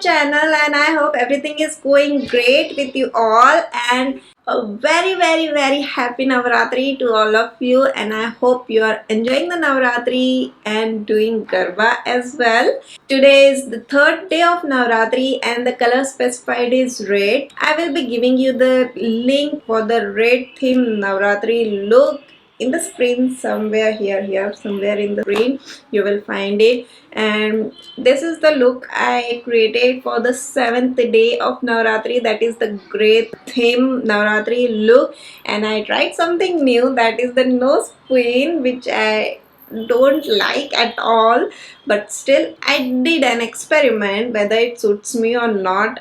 channel, and I hope everything is going great with you all, and a very happy Navratri to all of you, and I hope you are enjoying the Navratri and doing Garba as well. Today is the third day of Navratri and the color specified is red. I will be giving you the link for the red theme Navratri look in the screen somewhere here somewhere in the screen you will find it. And this is the look I created for the 7th day of Navratri, that is the gray theme Navratri look. And I tried something new, that is the nose queen, which I don't like at all, but still I did an experiment whether it suits me or not.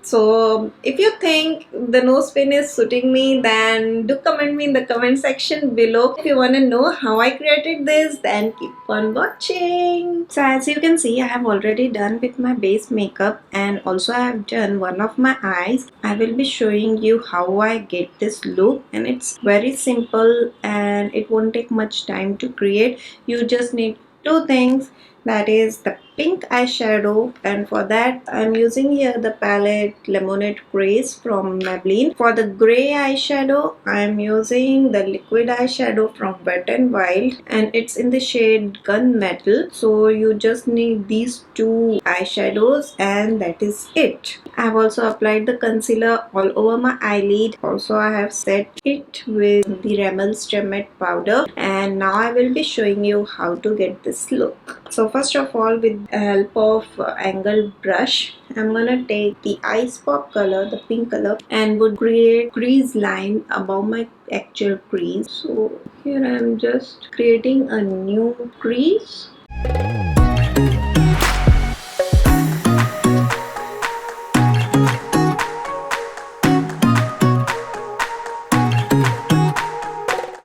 So if you think the nose pin is suiting me, then do comment me in the comment section below. If you want to know how I created this, then keep on watching. So as you can see, I have already done with my base makeup, and also I have done one of my eyes. I will be showing you how I get this look, and it's very simple and it won't take much time to create. You just need two things, that is the pink eyeshadow, and for that I'm using here the palette Lemonade Grace from Maybelline. For the gray eyeshadow I'm using the liquid eyeshadow from Wet n Wild, and it's in the shade Gunmetal. So you just need these two eyeshadows and that is it. I have also applied the concealer all over my eyelid. Also I have set it with the REMEL Matte powder, and now I will be showing you how to get this look. So first of all, with the help of angled brush, I'm gonna take the Ice Pop color, the pink color, and would create crease line above my actual crease. So here I'm just creating a new crease.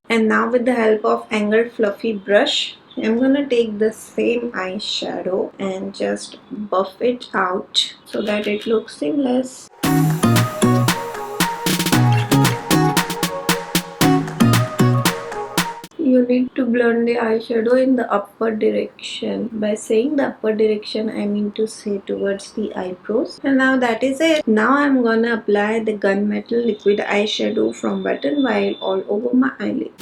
And now with the help of angled fluffy brush, I'm gonna take the same eyeshadow and just buff it out so that it looks seamless. You need to blend the eyeshadow in the upward direction. By saying the upward direction, I mean to say towards the eyebrows. And now that is it. Now I'm gonna apply the Gunmetal liquid eyeshadow from Wet n Wild all over my eyelid.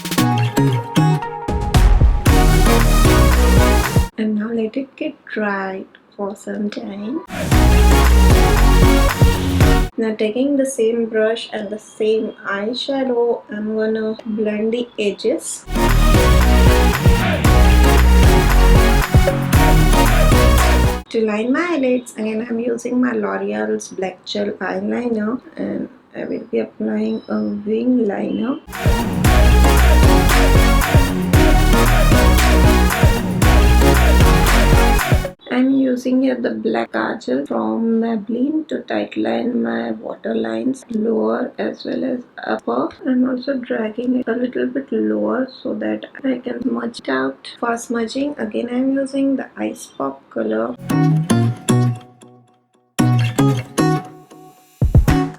And now let it get dried for some time. Now taking the same brush and the same eyeshadow, I'm gonna blend the edges. To line my eyelids, again I'm using my L'Oreal's Black Gel eyeliner, and I will be applying a wing liner. I'm using here the black kajal from Maybelline to tightline my waterlines lower as well as upper, and also dragging it a little bit lower so that I can smudge it out. For smudging, again I'm using the Ice Pop color.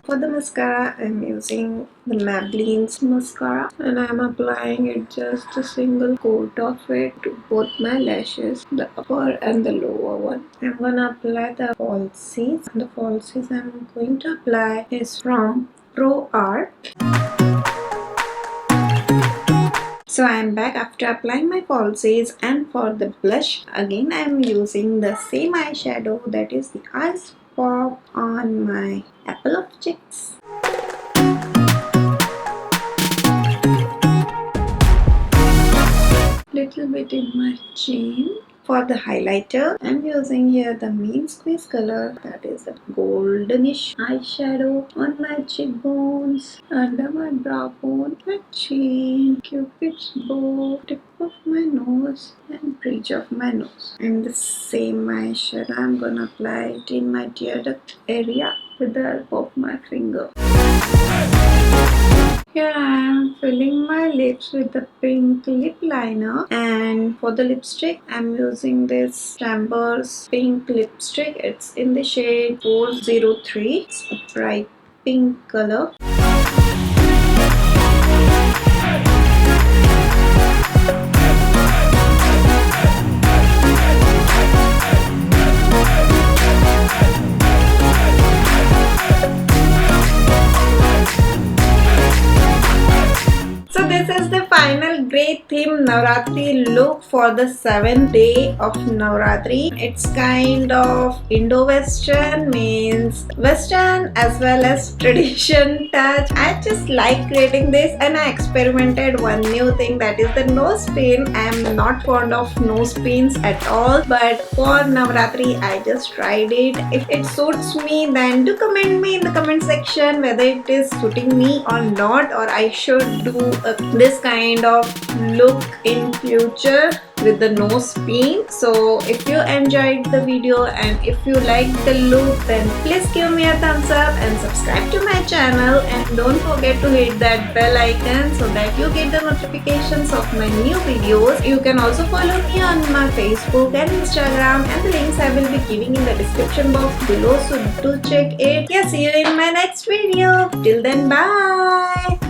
For the mascara, I'm using the Maybelline's mascara, and I'm applying it just a single coat of it to both my lashes, the upper and the lower one. I'm gonna apply the falsies, and the falsies I'm going to apply is from Pro Art. So I'm back after applying my falsies, and for the blush, again I'm using the same eyeshadow, that is the Ice Pop, on my apple of cheeks. Little bit in my chin. For the highlighter, I'm using here the Mean Squeeze color, that is a goldenish eyeshadow on my cheekbones, under my brow bone, my chin, cupid's bow, tip of my nose, and bridge of my nose. And the same eyeshadow I'm gonna apply it in my tear duct area with the help of my finger. Here I am filling my lips with the pink lip liner, and for the lipstick I'm using this Chambers pink lipstick. It's in the shade 403. It's a bright pink color. complete theme Navratri look for the 7th day of Navratri. It's kind of Indo-Western, means Western as well as tradition touch. I just like creating this, and I experimented one new thing, that is the nose pin. I am not fond of nose pins at all, but for Navratri I just tried it. If it suits me, then do comment me in the comment section whether it is suiting me or not, or I should do this kind of look in future with the nose pin. So if you enjoyed the video and if you liked the look, then please give me a thumbs up and subscribe to my channel, and don't forget to hit that bell icon so that you get the notifications of my new videos. You can also follow me on my Facebook and Instagram, and the links I will be giving in the description box below, so do check it. Yeah, see you in my next video. Till then, bye.